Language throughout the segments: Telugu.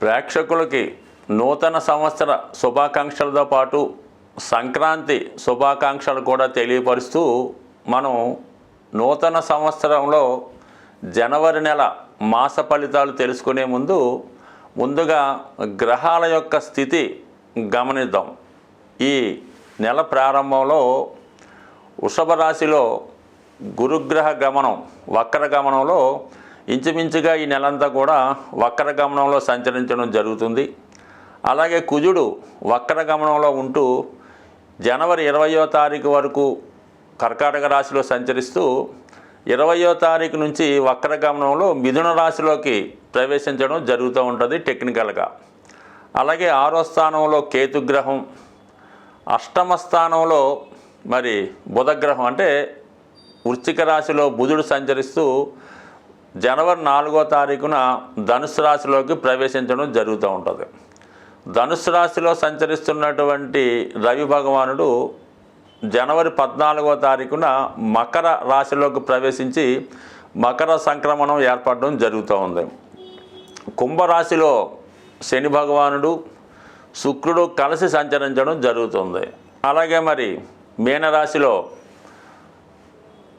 ప్రేక్షకులకి నూతన సంవత్సర శుభాకాంక్షలతో పాటు సంక్రాంతి శుభాకాంక్షలు కూడా తెలియపరుస్తూ మనం నూతన సంవత్సరంలో జనవరి నెల మాస ఫలితాలు తెలుసుకునే ముందుగా గ్రహాల యొక్క స్థితి గమనిద్దాం. ఈ నెల ప్రారంభంలో వృషభ రాశిలో గురుగ్రహ గమనం వక్ర గమనంలో ఇంచుమించుగా ఈ నెలంతా కూడా వక్ర గమనంలో సంచరించడం జరుగుతుంది. అలాగే కుజుడు వక్ర గమనంలో ఉంటూ జనవరి 20వ తారీఖు వరకు కర్కాటక రాశిలో సంచరిస్తూ 20వ తారీఖు నుంచి వక్ర గమనంలో మిథున రాశిలోకి ప్రవేశించడం జరుగుతూ ఉంటుంది టెక్నికల్గా. అలాగే 6వ స్థానంలో కేతుగ్రహం, అష్టమ స్థానంలో మరి బుధగ్రహం అంటే వృశ్చిక రాశిలో బుధుడు సంచరిస్తూ జనవరి 4వ తారీఖున ధనుస్సు రాశిలోకి ప్రవేశించడం జరుగుతూ ఉంటుంది. ధనుస్సు రాశిలో సంచరిస్తున్నటువంటి రవి భగవానుడు జనవరి 14వ తారీఖున మకర రాశిలోకి ప్రవేశించి మకర సంక్రమణం ఏర్పడడం జరుగుతూ ఉంది. కుంభరాశిలో శని భగవానుడు శుక్రుడు కలిసి సంచరించడం జరుగుతుంది. అలాగే మరి మీనరాశిలో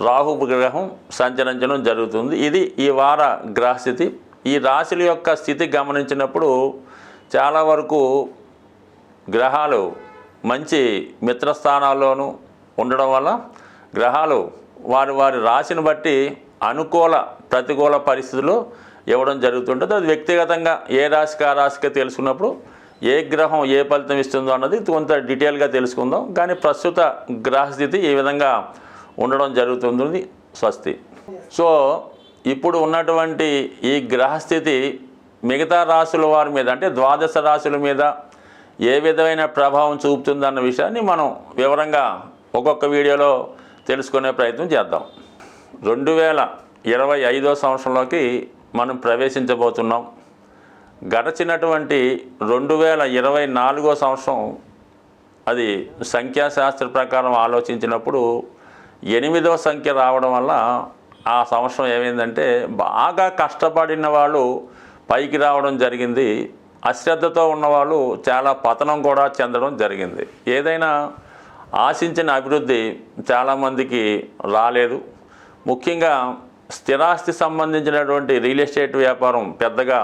రాహు గ్రహం సంచరించడం జరుగుతుంది. ఇది ఈ వార గ్రహస్థితి. ఈ రాశుల యొక్క స్థితి గమనించినప్పుడు చాలా వరకు గ్రహాలు మంచి మిత్రస్థానాల్లోనూ ఉండడం వల్ల గ్రహాలు వారి రాశిని బట్టి అనుకూల ప్రతికూల పరిస్థితులు ఇవ్వడం జరుగుతుంటుంది. అది వ్యక్తిగతంగా ఏ రాశికి ఆ రాశికి తెలుసుకున్నప్పుడు ఏ గ్రహం ఏ ఫలితం ఇస్తుందో అన్నది కొంత డీటెయిల్గా తెలుసుకుందాం. కానీ ప్రస్తుత గ్రహస్థితి ఈ విధంగా ఉండడం జరుగుతుంది. స్వస్తి. సో ఇప్పుడు ఉన్నటువంటి ఈ గ్రహస్థితి మిగతా రాశుల వారి మీద అంటే ద్వాదశ రాశుల మీద ఏ విధమైన ప్రభావం చూపుతుందన్న విషయాన్ని మనం వివరంగా ఒక్కొక్క వీడియోలో తెలుసుకునే ప్రయత్నం చేద్దాం. 2025వ సంవత్సరంలోకి మనం ప్రవేశించబోతున్నాం. గడచినటువంటి 2024వ సంవత్సరం అది సంఖ్యాశాస్త్ర ప్రకారం ఆలోచించినప్పుడు 8వ సంఖ్య రావడం వల్ల ఆ సంవత్సరం ఏమైందంటే బాగా కష్టపడిన వాళ్ళు పైకి రావడం జరిగింది. అశ్రద్ధతో ఉన్నవాళ్ళు చాలా పతనం కూడా చెందడం జరిగింది. ఏదైనా ఆశించిన అభివృద్ధి చాలామందికి రాలేదు. ముఖ్యంగా స్థిరాస్తి సంబంధించినటువంటి రియల్ ఎస్టేట్ వ్యాపారం పెద్దగా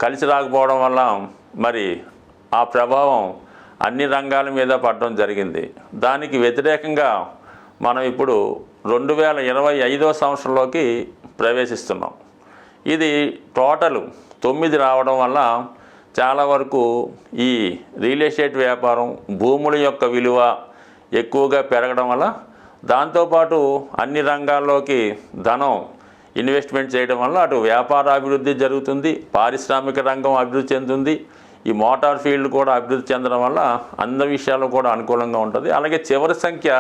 కలిసి రాకపోవడం వల్ల మరి ఆ ప్రభావం అన్ని రంగాల మీద పడడం జరిగింది. దానికి వ్యతిరేకంగా మనం ఇప్పుడు 2025వ సంవత్సరంలోకి ప్రవేశిస్తున్నాం. ఇది టోటల్ 9 రావడం వల్ల చాలా వరకు ఈ రియల్ ఎస్టేట్ వ్యాపారం భూముల యొక్క విలువ ఎక్కువగా పెరగడం వల్ల దాంతోపాటు అన్ని రంగాల్లోకి ధనం ఇన్వెస్ట్మెంట్ చేయడం వల్ల అటు వ్యాపార అభివృద్ధి జరుగుతుంది, పారిశ్రామిక రంగం అభివృద్ధి చెందుతుంది, ఈ మోటార్ ఫీల్డ్ కూడా అభివృద్ధి చెందడం వల్ల అన్ని విషయాలు కూడా అనుకూలంగా ఉంటుంది. అలాగే చివరి సంఖ్య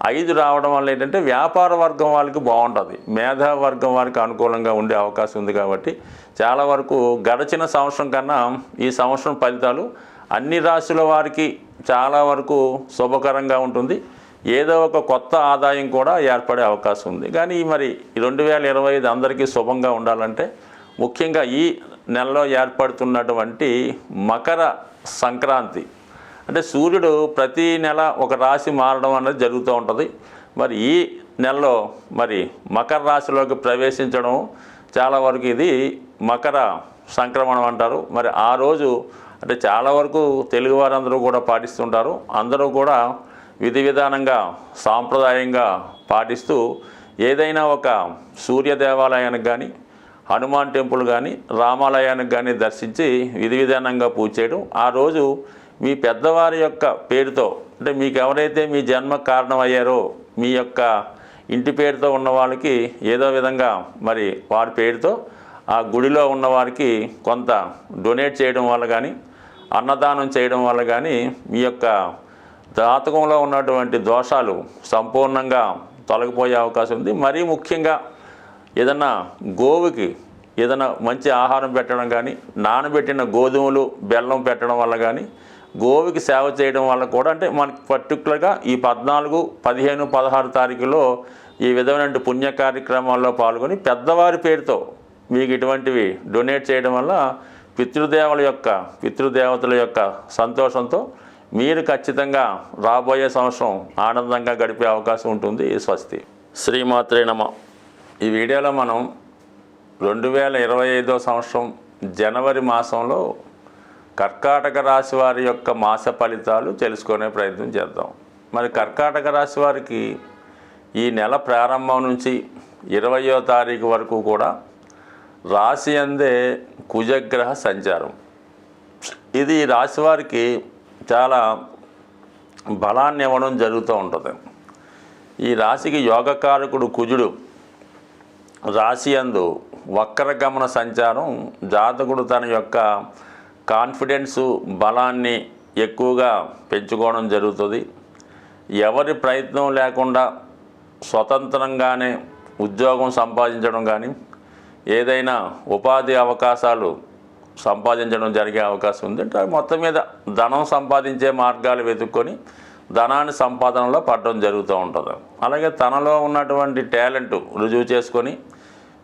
5 రావడం వల్ల ఏంటంటే వ్యాపార వర్గం వాళ్ళకి బాగుంటుంది, మేధా వర్గం వారికి అనుకూలంగా ఉండే అవకాశం ఉంది. కాబట్టి చాలా వరకు గడిచిన సంవత్సరం కన్నా ఈ సంవత్సరం ఫలితాలు అన్ని రాశుల వారికి చాలా వరకు శుభకరంగా ఉంటుంది. ఏదో ఒక కొత్త ఆదాయం కూడా ఏర్పడే అవకాశం ఉంది. కానీ మరి 2025 అందరికీ శుభంగా ఉండాలంటే ముఖ్యంగా ఈ నెలలో ఏర్పడుతున్నటువంటి మకర సంక్రాంతి అంటే సూర్యుడు ప్రతి నెల ఒక రాశి మారడం అనేది జరుగుతూ ఉంటుంది. మరి ఈ నెలలో మరి మకర రాశిలోకి ప్రవేశించడం చాలా వరకు ఇది మకర సంక్రమణం అంటారు. మరి ఆ రోజు అంటే చాలా వరకు తెలుగు వారందరూ కూడా పాటిస్తుంటారు. అందరూ కూడా విధి విధానంగా సాంప్రదాయంగా పాటిస్తూ ఏదైనా ఒక సూర్య దేవాలయానికి కానీ హనుమాన్ టెంపుల్ కానీ రామాలయానికి కానీ దర్శించి విధి విధానంగా పూజ చేయడం, ఆ రోజు మీ పెద్దవారి యొక్క పేరుతో అంటే మీకు ఎవరైతే మీ జన్మ కారణం అయ్యారో మీ యొక్క ఇంటి పేరుతో ఉన్న వాళ్ళకి ఏదో విధంగా మరి వారి పేరుతో ఆ గుడిలో ఉన్నవారికి కొంత డొనేట్ చేయడం వల్ల కానీ అన్నదానం చేయడం వల్ల కానీ మీ యొక్క జాతకంలో ఉన్నటువంటి దోషాలు సంపూర్ణంగా తొలగిపోయే అవకాశం ఉంది. మరీ ముఖ్యంగా ఏదన్నా గోవుకి ఏదైనా మంచి ఆహారం పెట్టడం కానీ నానబెట్టిన గోధుమలు బెల్లం పెట్టడం వల్ల కానీ గోవుకి సేవ చేయడం వల్ల కూడా అంటే మనకి పర్టికులర్గా ఈ 14, 15, 16 తారీఖులో ఈ విధమైన పుణ్య కార్యక్రమాల్లో పాల్గొని పెద్దవారి పేరుతో మీకు ఇటువంటివి డొనేట్ చేయడం వల్ల పితృదేవతల యొక్క సంతోషంతో మీరు ఖచ్చితంగా రాబోయే సంవత్సరం ఆనందంగా గడిపే అవకాశం ఉంటుంది. స్వస్తి. శ్రీమాత్రే నమః. ఈ వీడియోలో మనం 2025 సంవత్సరం జనవరి మాసంలో కర్కాటక రాశి వారి యొక్క మాస ఫలితాలు తెలుసుకునే ప్రయత్నం చేద్దాం. మరి కర్కాటక రాశి వారికి ఈ నెల ప్రారంభం నుంచి 20వ తారీఖు వరకు కూడా రాశి అందే కుజగ్రహ సంచారం. ఇది రాశి వారికి చాలా బలాన్ని ఇవ్వడం జరుగుతూ ఉంటుంది. ఈ రాశికి యోగకారకుడు కుజుడు రాశి యందు వక్రగమన సంచారం జాతకుడు తన యొక్క కాన్ఫిడెన్సు బలాన్ని ఎక్కువగా పెంచుకోవడం జరుగుతుంది. ఎవరి ప్రయత్నం లేకుండా స్వతంత్రంగానే ఉద్యోగం సంపాదించడం కానీ ఏదైనా ఉపాధి అవకాశాలు సంపాదించడం జరిగే అవకాశం ఉంది. అంటే మొత్తం మీద ధనం సంపాదించే మార్గాలు వెతుక్కొని ధనాన్ని సంపాదనలో పడడం జరుగుతూ ఉంటుంది. అలాగే తనలో ఉన్నటువంటి టాలెంట్ రుజువు చేసుకొని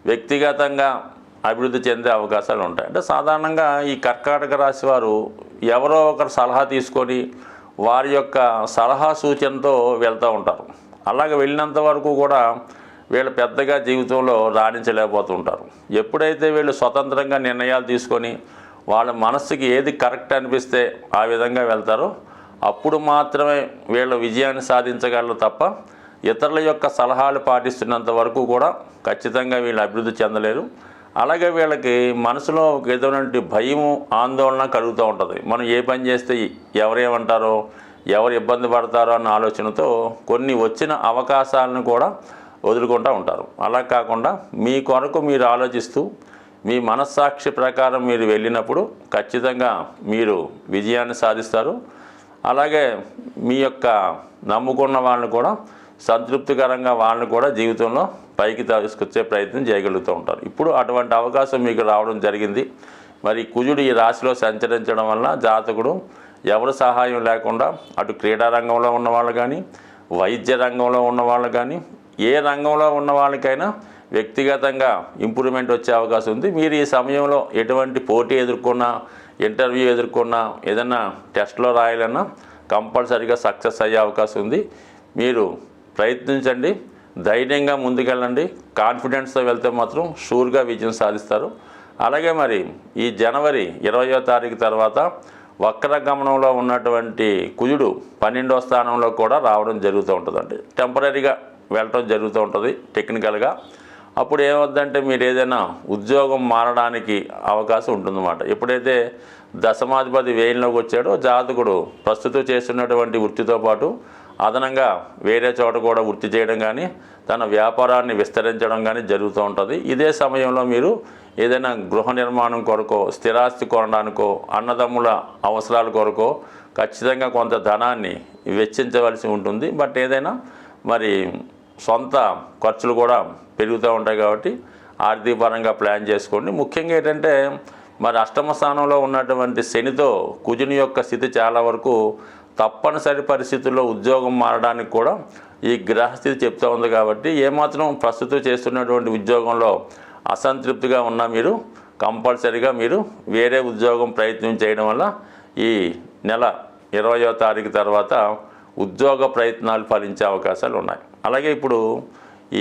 వ్యక్తిగతంగా అభివృద్ధి చెందే అవకాశాలు ఉంటాయి. అంటే సాధారణంగా ఈ కర్కాటక రాశి వారు ఎవరో ఒకరు సలహా తీసుకొని వారి యొక్క సలహా సూచనతో వెళ్తూ ఉంటారు. అలాగే వెళ్ళినంత వరకు కూడా వీళ్ళు పెద్దగా జీవితంలో రాణించలేకపోతుంటారు. ఎప్పుడైతే వీళ్ళు స్వతంత్రంగా నిర్ణయాలు తీసుకొని వాళ్ళ మనస్సుకి ఏది కరెక్ట్ అనిపిస్తే ఆ విధంగా వెళ్తారో అప్పుడు మాత్రమే వీళ్ళు విజయాన్ని సాధించగలరు తప్ప ఇతరుల యొక్క సలహాలు పాటిస్తున్నంత వరకు కూడా ఖచ్చితంగా వీళ్ళు అభివృద్ధి చెందలేరు. అలాగే వీళ్ళకి మనసులో ఒక విధమైనటువంటి భయము ఆందోళన కలుగుతూ ఉంటుంది. మనం ఏ పని చేస్తే ఎవరేమంటారో ఎవరు ఇబ్బంది పడతారో అన్న ఆలోచనతో కొన్ని వచ్చిన అవకాశాలను కూడా వదులుకుంటూ ఉంటారు. అలా కాకుండా మీ కొరకు మీరు ఆలోచిస్తూ మీ మనస్సాక్షి ప్రకారం మీరు వెళ్ళినప్పుడు ఖచ్చితంగా మీరు విజయాన్ని సాధిస్తారు. అలాగే మీ యొక్క నమ్ముకున్న వాళ్ళని కూడా సంతృప్తికరంగా వాళ్ళని కూడా జీవితంలో పైకి తీసుకొచ్చే ప్రయత్నం చేయగలుగుతూ ఉంటారు. ఇప్పుడు అటువంటి అవకాశం మీకు రావడం జరిగింది. మరి కుజుడు ఈ రాశిలో సంచరించడం వల్ల జాతకుడు ఎవరి సహాయం లేకుండా అటు క్రీడా రంగంలో ఉన్నవాళ్ళు కానీ వైద్య రంగంలో ఉన్నవాళ్ళు కానీ ఏ రంగంలో ఉన్న వాళ్ళకైనా వ్యక్తిగతంగా ఇంప్రూవ్మెంట్ వచ్చే అవకాశం ఉంది. మీరు ఈ సమయంలో ఎటువంటి పోటీ ఎదుర్కొన్నా ఇంటర్వ్యూ ఎదుర్కొన్నా ఏదైనా టెస్ట్లో రాయాలన్నా కంపల్సరీగా సక్సెస్ అయ్యే అవకాశం ఉంది. మీరు ప్రయత్నించండి, ధైర్యంగా ముందుకెళ్ళండి, కాన్ఫిడెన్స్తో వెళ్తే మాత్రం షూర్గా విజయం సాధిస్తారు. అలాగే మరి ఈ జనవరి 20వ తారీఖు తర్వాత వక్రగమనంలో ఉన్నటువంటి కుజుడు 12వ స్థానంలో కూడా రావడం జరుగుతూ ఉంటుంది. అంటే టెంపరీగా వెళ్ళటం జరుగుతూ ఉంటుంది టెక్నికల్గా. అప్పుడు ఏమవుద్దంటే మీరు ఏదైనా ఉద్యోగం మారడానికి అవకాశం ఉంటుందన్నమాట. ఎప్పుడైతే దశమాధిపతి వేయంలోకి వచ్చాడో జాతకుడు ప్రస్తుతం చేస్తున్నటువంటి వృత్తితో పాటు అదనంగా వేరే చోట కూడా వృత్తి చేయడం కానీ తన వ్యాపారాన్ని విస్తరించడం కానీ జరుగుతూ ఉంటుంది. ఇదే సమయంలో మీరు ఏదైనా గృహ నిర్మాణం కొరకో స్థిరాస్తి కొనడానికో అన్నదమ్ముల అవసరాల కొరకో ఖచ్చితంగా కొంత ధనాన్ని వెచ్చించవలసి ఉంటుంది. బట్ ఏదైనా మరి సొంత ఖర్చులు కూడా పెరుగుతూ ఉంటాయి కాబట్టి ఆర్థికపరంగా ప్లాన్ చేసుకోండి. ముఖ్యంగా ఏంటంటే మరి అష్టమ స్థానంలో ఉన్నటువంటి శనితో కుజుని యొక్క స్థితి చాలా వరకు తప్పనిసరి పరిస్థితుల్లో ఉద్యోగం మారడానికి కూడా ఈ గ్రహస్థితి చెప్తూ ఉంది. కాబట్టి ఏమాత్రం ప్రస్తుతం చేస్తున్నటువంటి ఉద్యోగంలో అసంతృప్తిగా ఉన్న మీరు కంపల్సరీగా మీరు వేరే ఉద్యోగం ప్రయత్నం చేయడం వల్ల ఈ నెల 20వ తారీఖు తర్వాత ఉద్యోగ ప్రయత్నాలు ఫలించే అవకాశాలు ఉన్నాయి. అలాగే ఇప్పుడు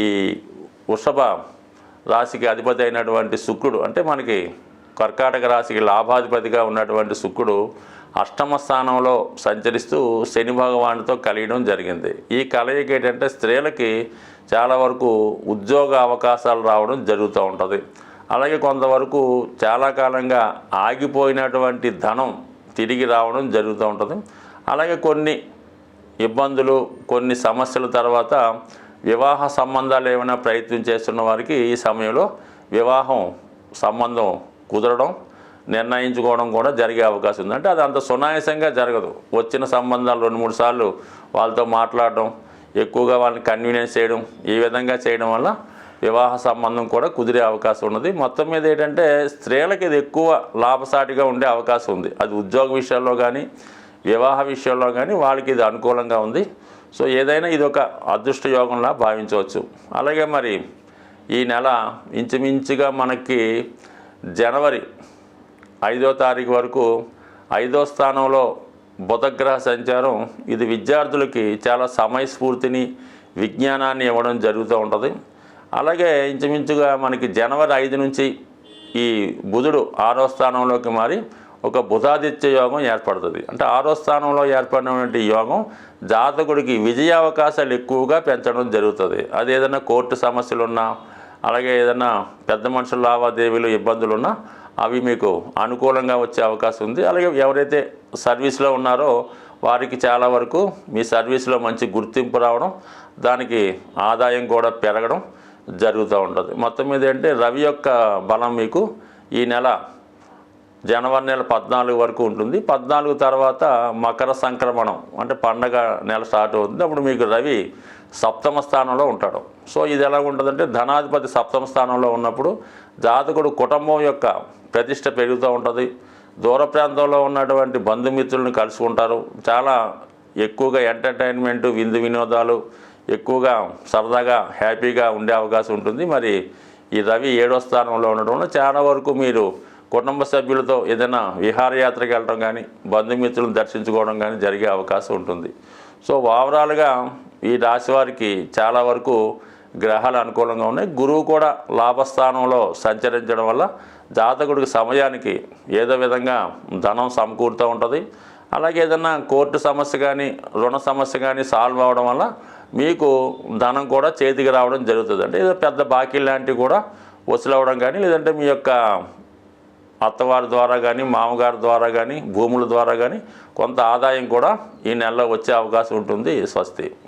ఈ వృషభ రాశికి అధిపతి అయినటువంటి శుక్రుడు, అంటే మనకి కర్కాటక రాశికి లాభాధిపతిగా ఉన్నటువంటి శుక్రుడు అష్టమ స్థానంలో సంచరిస్తూ శని భగవానుడితో కలియడం జరిగింది. ఈ కలయిక ఏంటంటే స్త్రీలకి చాలా వరకు ఉద్యోగ అవకాశాలు రావడం జరుగుతూ ఉంటుంది. అలాగే కొంతవరకు చాలా కాలంగా ఆగిపోయినటువంటి ధనం తిరిగి రావడం జరుగుతూ ఉంటుంది. అలాగే కొన్ని ఇబ్బందులు కొన్ని సమస్యల తర్వాత వివాహ సంబంధాలు ఏమైనా ప్రయత్నం చేస్తున్న వారికి ఈ సమయంలో వివాహం సంబంధం కుదరడం నిర్ణయించుకోవడం కూడా జరిగే అవకాశం ఉంది. అంటే అది అంత సునాయాసంగా జరగదు. వచ్చిన సంబంధాలు 2-3 సార్లు వాళ్ళతో మాట్లాడడం, ఎక్కువగా వాళ్ళని కన్వీనియన్స్ చేయడం, ఈ విధంగా చేయడం వల్ల వివాహ సంబంధం కూడా కుదిరే అవకాశం ఉన్నది. మొత్తం మీద ఏంటంటే స్త్రీలకి ఇది ఎక్కువ లాభసాటిగా ఉండే అవకాశం ఉంది. అది ఉద్యోగ విషయాల్లో కానీ వివాహ విషయంలో కానీ వాళ్ళకి ఇది అనుకూలంగా ఉంది. సో ఏదైనా ఇది ఒక అదృష్ట యోగంలా భావించవచ్చు. అలాగే మరి ఈ నెల ఇంచుమించుగా మనకి జనవరి 5వ తారీఖు వరకు 5వ స్థానంలో బుధగ్రహ సంచారం ఇది విద్యార్థులకి చాలా సమయస్ఫూర్తిని విజ్ఞానాన్ని ఇవ్వడం జరుగుతూ ఉంటుంది. అలాగే ఇంచుమించుగా మనకి జనవరి 5 నుంచి ఈ బుధుడు 6వ స్థానంలోకి మారి ఒక బుధాదిత్య యోగం ఏర్పడుతుంది. అంటే 6వ స్థానంలో ఏర్పడినటువంటి యోగం జాతకుడికి విజయ అవకాశాలు ఎక్కువగా పెంచడం జరుగుతుంది. అది ఏదైనా కోర్టు సమస్యలున్నా, అలాగే ఏదైనా పెద్ద మనుషుల లావాదేవీలు ఇబ్బందులున్నా అవి మీకు అనుకూలంగా వచ్చే అవకాశం ఉంది. అలాగే ఎవరైతే సర్వీస్లో ఉన్నారో వారికి చాలా వరకు మీ సర్వీస్లో మంచి గుర్తింపు రావడం, దానికి ఆదాయం కూడా పెరగడం జరుగుతూ ఉంటుంది. మొత్తం మీద అంటే రవి యొక్క బలం మీకు ఈ నెల జనవరి నెల 14 వరకు ఉంటుంది. 14 తర్వాత మకర సంక్రమణం అంటే పండగ నెల స్టార్ట్ అవుతుంది. అప్పుడు మీకు రవి సప్తమ స్థానంలో ఉంటాడు. సో ఇది ఎలా ఉంటుందంటే ధనాధిపతి సప్తమ స్థానంలో ఉన్నప్పుడు జాతకుడు కుటుంబం యొక్క ప్రతిష్ట పెరుగుతూ ఉంటుంది. దూర ప్రాంతంలో ఉన్నటువంటి బంధుమిత్రులను కలుసుకుంటారు. చాలా ఎక్కువగా ఎంటర్టైన్మెంట్, విందు వినోదాలు, ఎక్కువగా సరదాగా హ్యాపీగా ఉండే అవకాశం ఉంటుంది. మరి ఈ రవి 7వ స్థానంలో ఉండడం వల్ల చాలా వరకు మీరు కుటుంబ సభ్యులతో ఏదైనా విహారయాత్రకి వెళ్ళడం కానీ, బంధుమిత్రులను దర్శించుకోవడం కానీ జరిగే అవకాశం ఉంటుంది. సో ఓవరాల్గా ఈ రాశి వారికి చాలా వరకు గ్రహాలు అనుకూలంగా ఉన్నాయి. గురువు కూడా లాభస్థానంలో సంచరించడం వల్ల జాతకుడికి సమయానికి ఏదో విధంగా ధనం సమకూరుతూ ఉంటుంది. అలాగే ఏదైనా కోర్టు సమస్య కానీ, రుణ సమస్య కానీ సాల్వ్ అవ్వడం వల్ల మీకు ధనం కూడా చేతికి రావడం జరుగుతుంది. అంటే ఏదో పెద్ద బాకీ లాంటివి కూడా వసూలవ్వడం కానీ, లేదంటే మీ యొక్క అత్తవారి ద్వారా కానీ, మామగారి ద్వారా కానీ, భూముల ద్వారా కానీ కొంత ఆదాయం కూడా ఈ నెలలో వచ్చే అవకాశం ఉంటుంది. స్వస్తి.